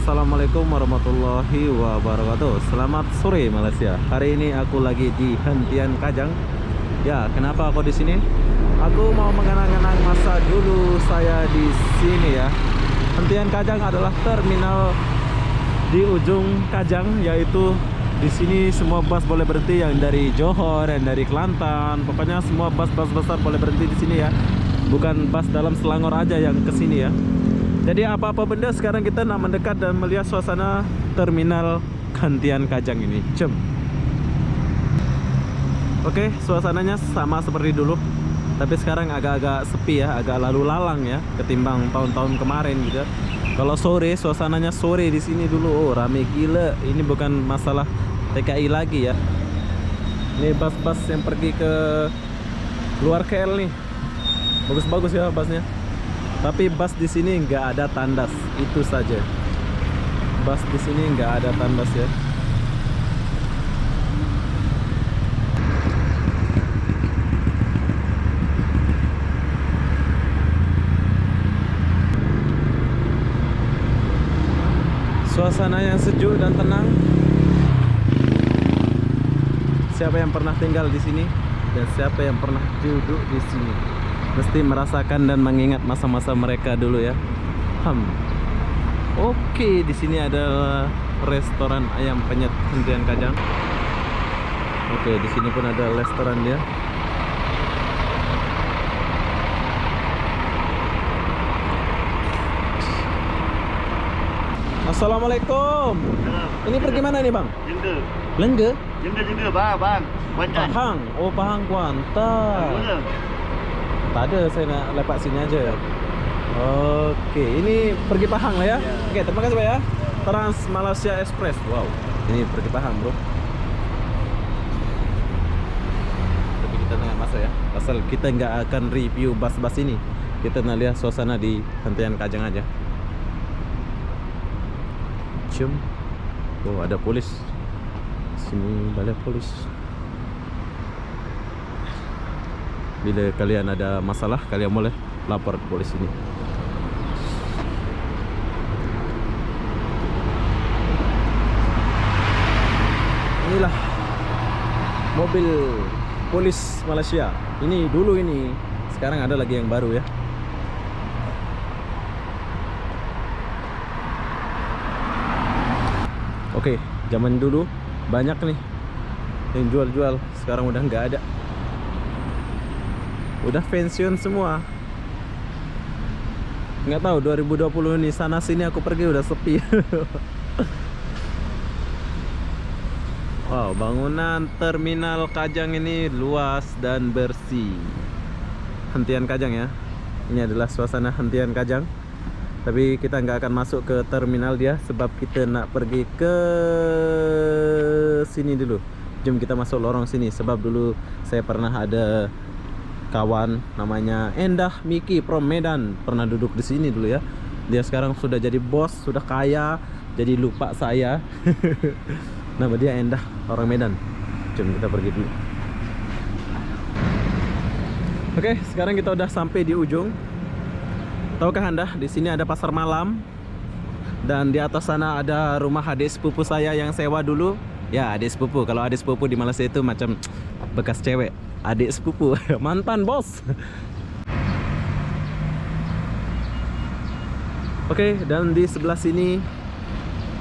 Assalamualaikum warahmatullahi wabarakatuh. Selamat sore Malaysia. Hari ini aku lagi di Hentian Kajang. Ya, kenapa aku di sini? Aku mau mengenang-kenang masa dulu saya di sini ya. Hentian Kajang adalah terminal di ujung Kajang, yaitu di sini semua bus boleh berhenti, yang dari Johor, yang dari Kelantan. Pokoknya semua bus-bus besar boleh berhenti di sini ya. Bukan bus dalam Selangor aja yang ke sini ya. Jadi apa-apa benda sekarang kita nak mendekat dan melihat suasana terminal Hentian Kajang ini. Cem. Oke, suasananya sama seperti dulu, tapi sekarang agak-agak sepi ya, agak lalu lalang ya, ketimbang tahun-tahun kemarin gitu. Kalau sore, suasananya sore di sini dulu, oh rame gila. Ini bukan masalah TKI lagi ya. Ini bus-bus yang pergi ke luar KL nih, bagus-bagus ya busnya. Tapi bus di sini nggak ada tandas, itu saja. Bus di sini nggak ada tandas ya. Suasana yang sejuk dan tenang. Siapa yang pernah tinggal di sini dan siapa yang pernah duduk di sini mesti merasakan dan mengingat masa-masa mereka dulu ya. Oke, di sini ada restoran ayam penyet Hentian Kajang. Oke, di sini pun ada restoran dia. Assalamualaikum. Ini pergi mana nih bang? Jengga. Lengge? Jengga bang. Kuantan. Pahang. Oh Pahang Kuantan. Mana? Tak ada, saya nak lepak sini aja. Oke, ini pergi Pahang lah ya. Ya. Oke, terima kasih Pak ya. Trans Malaysia Express. Wow, ini pergi Pahang bro. Tapi kita nggak masuk ya. Asal kita nggak akan review bus-bus ini. Kita nak lihat suasana di Hentian Kajang aja. Cium. Oh, ada polis. Sini balai polis. Bila kalian ada masalah, kalian boleh lapor ke polis ini. Inilah mobil polis Malaysia. Ini dulu ini. Sekarang ada lagi yang baru ya. Oke, zaman dulu banyak nih yang jual-jual. Sekarang udah nggak ada. Udah pensiun semua. Nggak tahu 2020 ini sana sini aku pergi udah sepi. Wow, bangunan terminal Kajang ini luas dan bersih. Hentian Kajang ya. Ini adalah suasana Hentian Kajang. Tapi kita nggak akan masuk ke terminal dia sebab kita nak pergi ke sini dulu. Jom kita masuk lorong sini sebab dulu saya pernah ada kawan namanya Endah Miki from Medan, pernah duduk di sini dulu ya. Dia sekarang sudah jadi bos, sudah kaya, jadi lupa saya. Nama dia Endah, orang Medan. Jom kita pergi dulu. Oke, sekarang kita udah sampai di ujung. Tahukah Anda, di sini ada pasar malam dan di atas sana ada rumah adik sepupu saya yang sewa dulu. Ya, adik sepupu. Kalau adik sepupu di Malaysia itu macam bekas cewek. Adik sepupu, mantan bos. Oke, dan di sebelah sini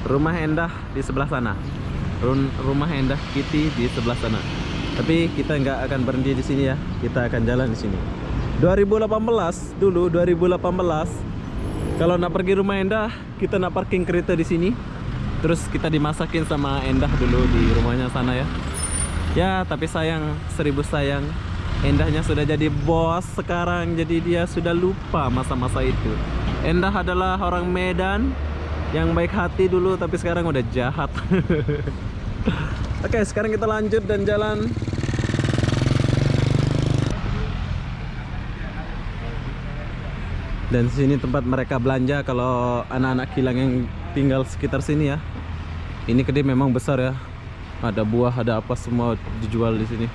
rumah Endah, di sebelah sana. Rumah Endah Kitty di sebelah sana. Tapi kita nggak akan berhenti di sini ya. Kita akan jalan di sini. 2018 dulu, 2018 kalau nak pergi rumah Endah, kita nak parking kereta di sini. Terus kita dimasakin sama Endah dulu di rumahnya sana ya. Ya, tapi sayang, seribu sayang, Endahnya sudah jadi bos sekarang, jadi dia sudah lupa masa-masa itu. Endah adalah orang Medan yang baik hati dulu, tapi sekarang udah jahat. Oke, sekarang kita lanjut dan jalan. Dan sini tempat mereka belanja kalau anak-anak kilang yang tinggal sekitar sini ya. Ini kedai memang besar ya. Ada buah, ada apa semua dijual di sini.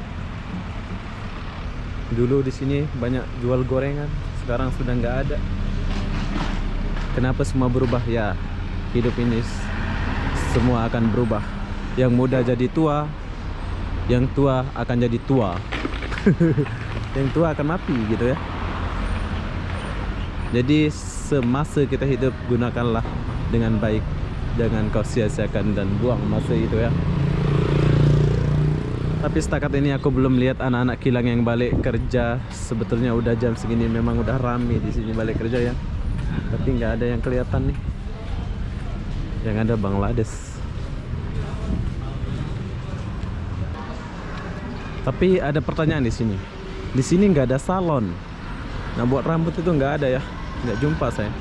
Dulu di sini banyak jual gorengan, sekarang sudah nggak ada. Kenapa semua berubah ya? hidup ini semua akan berubah. Yang muda jadi tua, yang tua akan jadi tua. Yang tua akan mati gitu ya. Jadi semasa kita hidup gunakanlah dengan baik. Jangan kau sia-siakan dan buang masa itu ya. Tapi setakat ini aku belum lihat anak-anak kilang yang balik kerja. Sebetulnya udah jam segini memang udah rame di sini balik kerja ya. Tapi nggak ada yang kelihatan nih. Yang ada Bangladesh. Tapi ada pertanyaan di sini. Di sini nggak ada salon. Nah buat rambut itu nggak ada ya. Nggak jumpa saya.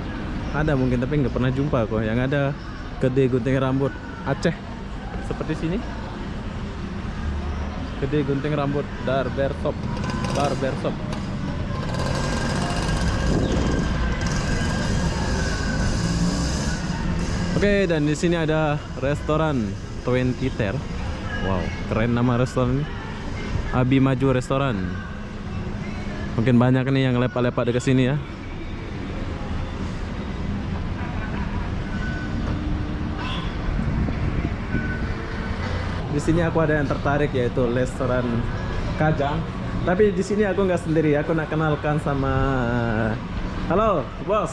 Ada mungkin tapi nggak pernah jumpa kok. Yang ada kedai gunting rambut Aceh seperti sini. Kedai gunting rambut barbershop. Oke, dan di sini ada restoran 20 Ter. Wow, keren nama restoran ini. Abi Maju Restoran. Mungkin banyak nih yang lepak-lepak dekat sini ya. Di sini aku ada yang tertarik yaitu restoran Kajang. Tapi di sini aku nggak sendiri, aku nak kenalkan sama halo bos,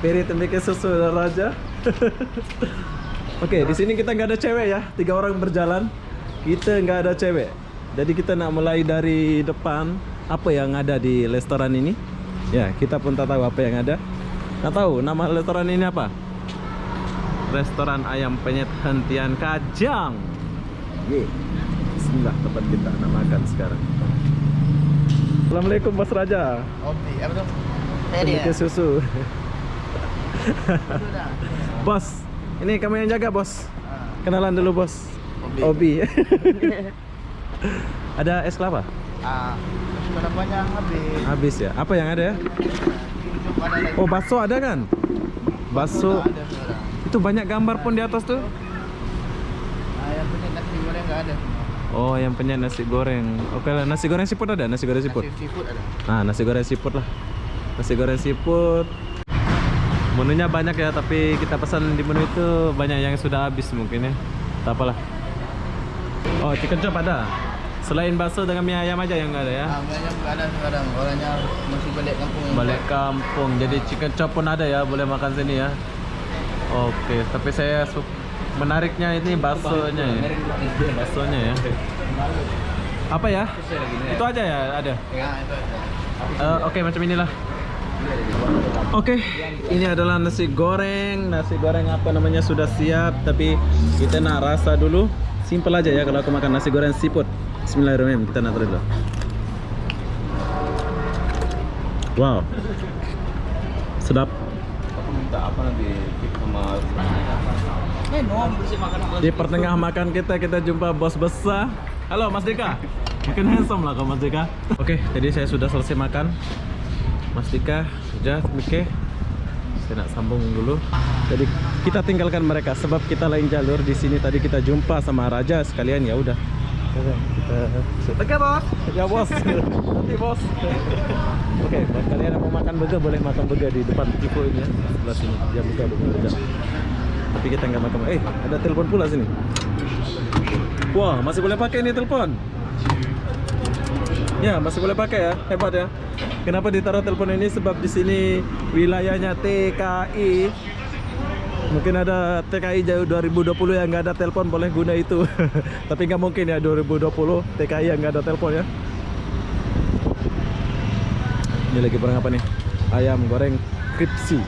Peri Tembike Susu Raja. Oke, di sini kita nggak ada cewek ya, 3 orang berjalan, kita nggak ada cewek. Jadi kita nak mulai dari depan. Apa yang ada di restoran ini? Ya, kita pun tak tahu apa yang ada. Nggak tahu nama restoran ini apa? Restoran Ayam Penyet Hentian Kajang. Bismillah, tempat kita nak makan sekarang. Assalamualaikum Bos Raja. Obi, apa tuh? Tembike Susu. Bos, ini kamu yang jaga bos. Kenalan dulu bos. Obi. Ada es kelapa? Kelapanya habis. Habis ya. Apa yang ada ya? Ada lagi. Oh, bakso ada kan? Bakso. Ada sekarang. Itu banyak gambar pun di atas tuh. Yang punya nasi goreng nggak ada. Oh, yang punya nasi goreng. Oke lah, nasi goreng siput ada? Nasi goreng siput. Nasi seafood ada. Nah, nasi goreng siput lah. Nasi goreng siput. Menunya banyak ya, tapi kita pesan di menu itu banyak yang sudah habis mungkin ya. Tak apalah. Oh, chicken chop ada. Selain bakso dengan mie ayam aja yang nggak ada ya? Banyak nggak ada sekarang. Orangnya masih balik kampung. Balik kampung. Jadi chicken chop pun ada ya, boleh makan sini ya. Oke, tapi saya menariknya ini baksonya ya. Baksonya ya. Apa ya? Itu aja ya ada. Ya, itu aja. Oke, macam inilah. Oke, ini adalah nasi goreng. Nasi goreng apa namanya sudah siap, tapi kita nak rasa dulu. Simple aja ya kalau aku makan nasi goreng siput. Bismillahirrahmanirrahim, kita nak dulu. Wow, sedap. Aku minta apa nanti sama Di pertengah makan kita jumpa bos besar. Halo Mas Dika. Makin handsome lah kau Mas Dika. Oke, jadi saya sudah selesai makan. Mas Dika sudah, oke. Saya nak sambung dulu. Jadi kita tinggalkan mereka sebab kita lain jalur di sini. Tadi kita jumpa sama Raja sekalian ya udah. Oke bos. Ya bos. Nanti bos. Oke, buat kalian yang mau makan burger boleh makan burger di depan Ivo ini ya. Sebelah sini. Dia buka 24 jam. Tapi kita nggak makan. Ada telepon pula sini. Wah, masih boleh pakai ini telepon. Ya, masih boleh pakai ya. Hebat ya. Kenapa ditaruh telepon ini? Sebab di sini wilayahnya TKI. Mungkin ada TKI jauh 2020 yang nggak ada telepon boleh guna itu. Tapi nggak mungkin ya 2020 TKI yang nggak ada telepon ya. Ini lagi barang apa nih? Ayam goreng kripsi.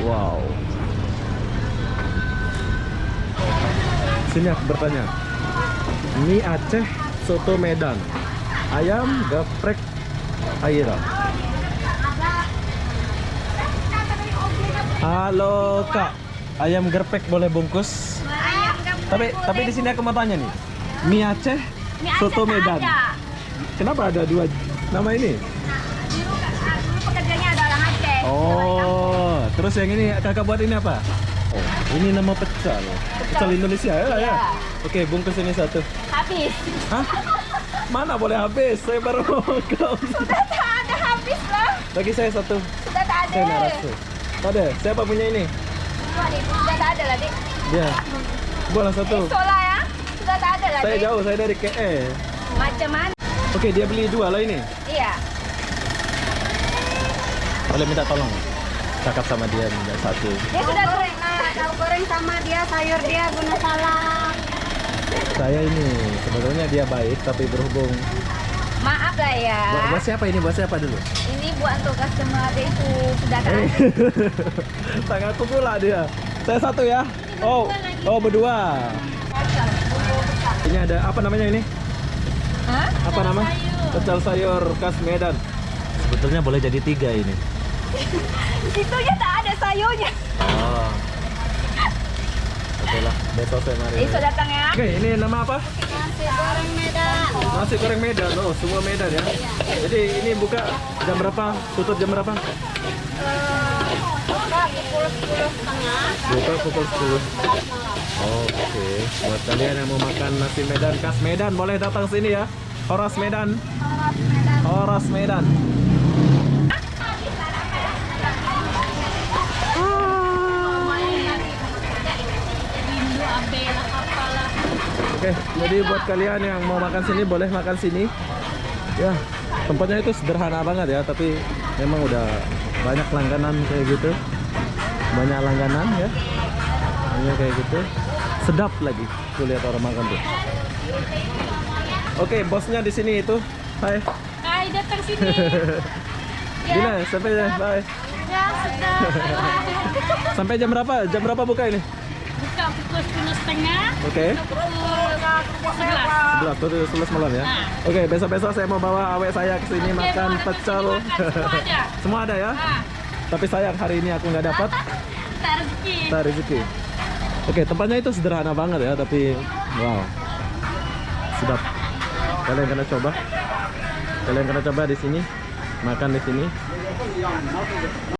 Wow. Sini aku bertanya. Mie Aceh, soto Medan, ayam geprek Aira. Halo Kak, ayam geprek boleh bungkus? Tapi di sini aku mau tanya nih, mie Aceh, soto Medan. Kenapa ada dua nama ini? Dulu pekerjanya ada orang Aceh. Oh, terus yang ini kakak buat ini apa? Oh, ini nama pecel. Pecel Indonesia ya? Oke, bungkus ini satu. Habis. Hah? Mana boleh habis? Saya baru mau makan. Sudah tak ada habis lah. Bagi saya satu. Sudah tak ada. Saya nak rasa. Tak ada. Siapa punya ini? Sudah tak ada lah, Dik. Dia. Boleh satu. Esok lah ya. Sudah tak ada lah, Saya Dik. jauh, saya dari KL. Macam mana? Oke, dia beli 2 lah ini. Iya. Boleh minta tolong. Cakap sama dia minta 1. Dia sudah goreng. Tahu goreng sama dia, sayur dia guna salam. Saya ini sebenarnya dia baik tapi berhubung. Maaf lah ya. Buat siapa ini? Buat siapa dulu? Ini buat untuk customer dia itu sudah kan. Tangan aku pula dia. Saya 1 ya. Oh berdua. Ini ada apa namanya ini? Hah? Apa nama? Pecel sayur khas Medan. Sebetulnya boleh jadi 3 ini. Situnya tak ada sayurnya. Oh. Oke lah, besok saya mari. Esok datang ya. Oke, ini nama apa? Nasi goreng Medan. Nasi goreng Medan. Oh, semua Medan ya. Jadi ini buka jam berapa? Tutup jam berapa? Buka pukul 10.30. Buka pukul 10. Oke, buat kalian yang mau makan nasi Medan khas Medan boleh datang sini ya. Horas Medan. Horas Medan. Oke, jadi buat kalian yang mau makan sini boleh makan sini. Ya, tempatnya itu sederhana banget ya, tapi memang udah banyak langganan kayak gitu. Banyak langganan ya. Ini kayak gitu. Sedap lagi. Tuh lihat orang makan tuh. Oke, bosnya di sini itu. Hai. Hai, datang sini. Gila, sampai ya. Bye. Ya, sudah. Sampai jam berapa? Jam berapa buka ini? Buka pukul 10.30. Oke. Pukul 11. 11 tuh 11 malam ya. Nah. Oke, besok-besok saya mau bawa awek saya ke sini makan mau pecel. semua ada. Semua ada ya? Ah, Tapi sayang hari ini aku nggak dapat. tak rezeki. Tak rezeki. Oke, tempatnya itu sederhana banget ya, tapi wow. Sedap. Kalian kena coba. Kalian kena coba di sini. Makan di sini.